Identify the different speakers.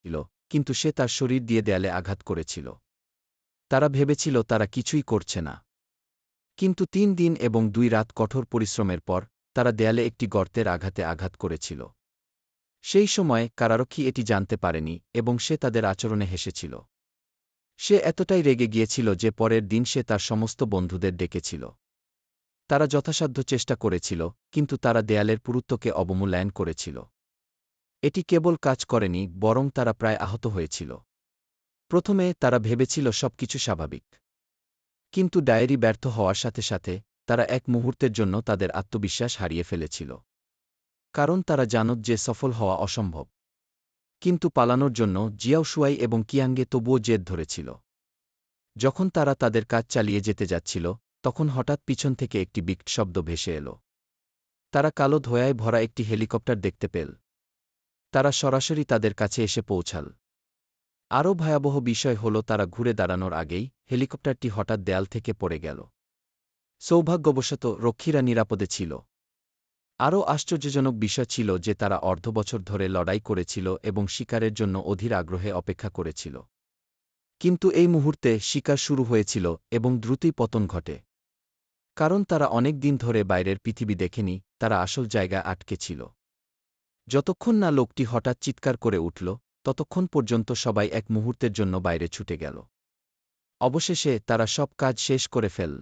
Speaker 1: ছিল, কিন্তু সে তার শরীর দিয়ে দেয়ালে আঘাত করেছিল। তারা ভেবেছিল তারা কিছুই করছে না। কিন্তু ৩ দিন এবং ২ রাত কঠোর পরিশ্রমের পর তারা দেয়ালে একটি গর্তের আঘাতে আঘাত করেছিল। সেই সময় কারারক্ষী এটি জানতে পারেনি এবং সে তাদের আচরণে হেসেছিল। সে এতটাই রেগে গিয়েছিল যে পরের দিন সে তার সমস্ত বন্ধুদের ডেকেছিল। তারা যথাসাধ্য চেষ্টা করেছিল, কিন্তু তারা দেয়ালের পুরুত্বকে অবমূল্যায়ন করেছিল। এটি কেবল কাজ করেনি, বরং তারা প্রায় আহত হয়েছিল। প্রথমে তারা ভেবেছিল সবকিছু স্বাভাবিক। কিন্তু ডায়েরি ব্যর্থ হওয়ার সাথে সাথে তারা এক মুহূর্তের জন্য তাদের আত্মবিশ্বাস হারিয়ে ফেলেছিল। কারণ তারা জানত যে সফল হওয়া অসম্ভব। কিন্তু পালানোর জন্য জিয়াওশুয়াই এবং কিয়াঙ্গে তবুও জেদ ধরেছিল। যখন তারা তাদের কাজ চালিয়ে যেতে যাচ্ছিল, তখন হঠাৎ পিছন থেকে একটি বিকট শব্দ ভেসে এল। তারা কালো ধোঁয়ায় ভরা একটি হেলিকপ্টার দেখতে পেল। তারা সরাসরি তাদের কাছে এসে পৌঁছাল। আরও ভয়াবহ বিষয় হল তারা ঘুরে দাঁড়ানোর আগেই হেলিকপ্টারটি হঠাৎ দেয়াল থেকে পড়ে গেল। সৌভাগ্যবশত রক্ষীরা নিরাপদে ছিল। আরও আশ্চর্যজনক বিষয় ছিল যে তারা অর্ধবছর ধরে লড়াই করেছিল এবং শিকারের জন্য অধীর আগ্রহে অপেক্ষা করেছিল। কিন্তু এই মুহূর্তে শিকার শুরু হয়েছিল এবং দ্রুতই পতন ঘটে। কারণ তারা অনেক দিন ধরে বাইরের পৃথিবী দেখেনি, তারা আসল জায়গায় আটকে ছিল। যতক্ষণ না লোকটি হঠাৎ চিৎকার করে উঠল, ততক্ষণ পর্যন্ত সবাই এক মুহূর্তের জন্য বাইরে ছুটে গেল। অবশেষে তারা সব কাজ শেষ করে ফেলল।